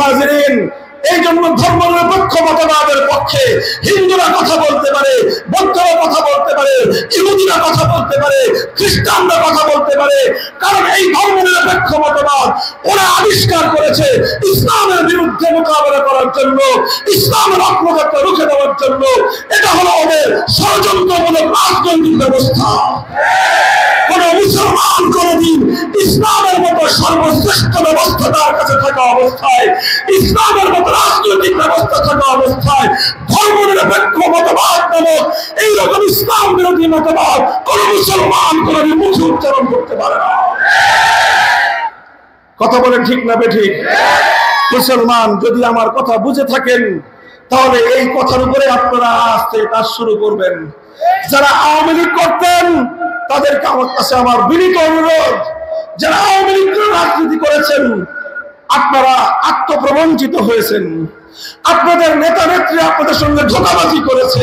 হাজিরিন, এই জন্য ধর্মনিরপেক্ষ মতবাদের পক্ষে হিন্দুরা কথা বলতে পারে, বৌদ্ধরা কথা বলতে পারে, ইহুদিরা কথা বলতে পারে, খ্রিস্টানরা কথা বলতে পারে, কারণ এই ধর্মনিরপেক্ষ মতবাদ ওরা আবিষ্কার করেছে ইসলামের বিরুদ্ধে মোকাবেলা করার জন্য, ইসলামের অগ্রযাত্রা রুখে দেওয়ার জন্য। এটা হলো ওদের ষড়যন্ত্রমূলক রাজনৈতিক ব্যবস্থা। কোন মুসলমান কোনদিন ইসলামের মতো সর্বশ্রেষ্ঠ ব্যবস্থা তার কাছে থাকা অবস্থায়, ইসলামের মতো রাজনৈতিক ব্যবস্থা থাকা অবস্থায় ধর্মনিরপেক্ষ মতবাদ নামক এইরকম ইসলাম বিরোধী মতবাদ কোন মুসলমান কোনদিন মুখে উচ্চারণ করতে পারে না। কথা বলেন ঠিক না বেঠিক? মুসলমান যদি আমার কথা বুঝে থাকেন তাহলে এই কথার উপরে আপনারা আস্তে কাজ শুরু করবেন। যারা আওয়ামী লীগ করতেন তাদেরকে আমার কাছে আমার বিনীত অনুরোধ, যারা আওয়ামী লীগ রাজনীতি করেছেন আপনারা আত্মপ্রবঞ্চিত হয়েছেন, আপনাদের নেতা নেত্রী আপনাদের সঙ্গে ধোঁকাবাজি করেছে,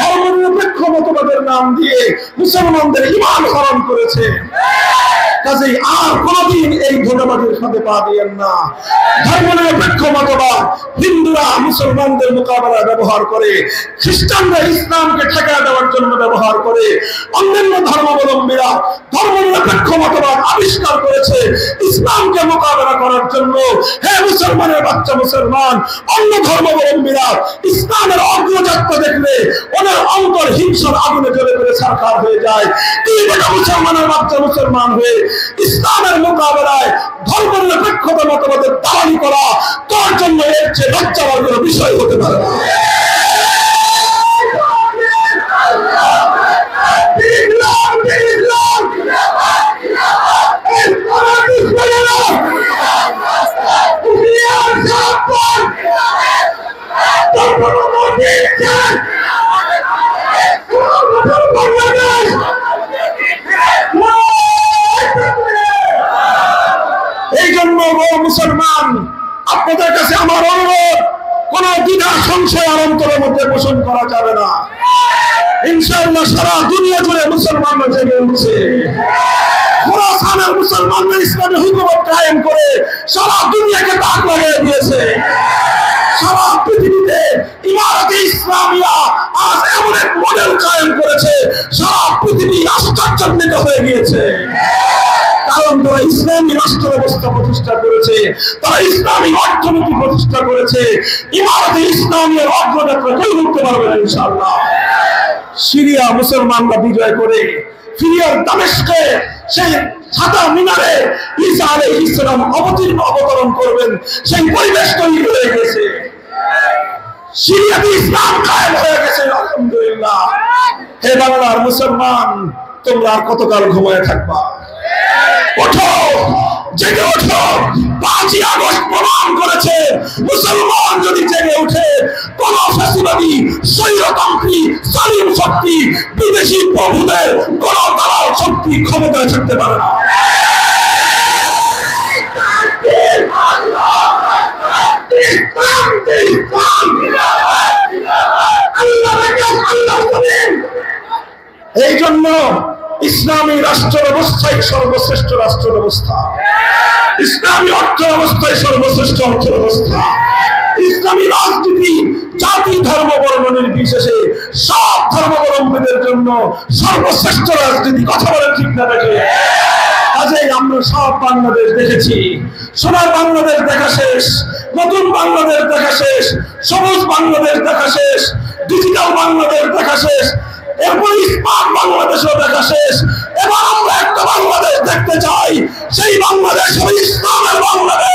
ধর্মনিরপেক্ষ মতবাদের নাম দিয়ে মুসলমানদের ঈমান হরণ করেছে। কাজেই আর কোনদিন এই ধোঁকাবাজির সাথে পা দিয়েন না। ধর্মনিরপেক্ষ মতবাদ হিন্দুরা মুসলমানদের মোকাবেলায় ব্যবহার করে, খ্রিস্টানরা ইসলামকে ঠেকা দেওয়ার জন্য ব্যবহার করে, অন্যান্য ধর্মাবলম্বীরা ধর্মনিরপেক্ষ মতবাদ আবিষ্কার করেছে ইসলামকে মোকাবেলা করার জন্য। হে মুসলমানের বাচ্চা মুসলমান, অন্য ধর্মাবলম্বীরা ইসলামের অগ্রযাত্রা দেখলে ওদের অন্তর হিংসার আগুনে জ্বলে পড়ে ছারখার হয়ে যায়। তুই বেটা মুসলমানের বাচ্চা মুসলমান হয়ে ইসলামের মোকাবেলায় ধর্মনিরপেক্ষতা মতবাদের দালালি করা তোর জন্য এর চেয়ে লজ্জার কোনো বিষয় হতে পারে না। এই জন্য মুসলমান আপনাদের কাছে আমার অনুরোধ, কোন দ্বিধা সংশয় আর অন্তরের মধ্যে পোষণ করা যাবে না। ইনশাআল্লাহ সারা দুনিয়া জুড়ে মুসলমানরা জেগে উঠছে। খোরাসানের মুসলমানরা ইসলামী হুকুমত কায়েম করে সারা দুনিয়াকে তাক লাগিয়ে দিয়েছে। সারা পৃথিবীতে ইমারতে ইসলামিয়া আজ এমন এক মডেল কায়েম করেছে, সারা পৃথিবী আশ্চর্যান্বিত হয়ে গিয়েছে। কারণ তারা ইসলামী রাষ্ট্র ব্যবস্থা প্রতিষ্ঠা করেছে, তারা ইসলামী অর্থনীতি প্রতিষ্ঠা করেছে। ইমারতে ইসলামের অগ্রযাত্রা কেউ রুখতে পারবে না ইনশাআল্লাহ। সিরিয়া মুসলমানরা বিজয় করে সিরিয়ার দামেস্কে সেই সাদা মিনারে ঈসা আলাইহিস সালাম অবতরণ করবেন, সেই পরিবেশ তৈরি হয়ে গেছে। সিরিয়াতে ইসলাম কায়েম হয়ে গেছে আলহামদুলিল্লাহ। হে বাংলার মুসলমান, তোমরা আর কতকাল ঘুমায় থাকবা? ওঠো, জেগে ওঠো। 5ই আগস্ট প্রমাণ করেছে মুসলমান যদি জেগে উঠে কোন ফ্যাসিবাদী স্বৈরতন্ত্রী জালিম শক্তি, বিদেশি প্রভুদের কোন দালাল শক্তি ক্ষমতায় থাকতে পারে না। এই জন্য ইসলামী রাষ্ট্র ব্যবস্থায় সর্বশ্রেষ্ঠ রাষ্ট্র ব্যবস্থা, ইসলামী অর্থ ব্যবস্থায় সর্বশ্রেষ্ঠ অর্থ ব্যবস্থা, ইসলামী রাজনীতি জাতি ধর্ম বর্ণ নির্বিশেষে সব ধর্মাবলম্বীদের জন্য সর্বশ্রেষ্ঠ রাজনীতি। কথা বলেন ঠিক না দেখে? কাজেই আমরা সব বাংলাদেশ দেখেছি, সোনার বাংলাদেশ দেখা শেষ, নতুন বাংলাদেশ দেখা শেষ, সবুজ বাংলাদেশ দেখা শেষ, ডিজিটাল বাংলাদেশ দেখা শেষ, এরপর স্মার্ট বাংলাদেশও দেখা শেষ। এবার আমরা একটা বাংলাদেশ দেখতে চাই, সেই বাংলাদেশ হবে ইসলামের বাংলাদেশ।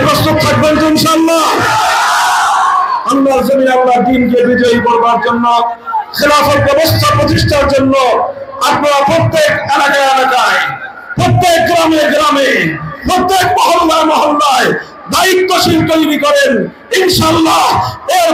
প্রস্তুত থাকবেন তো ইনশাআল্লাহ? আল্লাহর জমিনে আল্লাহর দ্বীনকে বিজয়ী করবার জন্য, খেলাফত ব্যবস্থা প্রতিষ্ঠার জন্য আপনারা প্রত্যেক এলাকায় এলাকায় গ্রামে গ্রামে প্রত্যেক মহল্লায় মহল্লায় দায়িত্বশীল তৈরি করেন, ইনশাআল্লাহ এর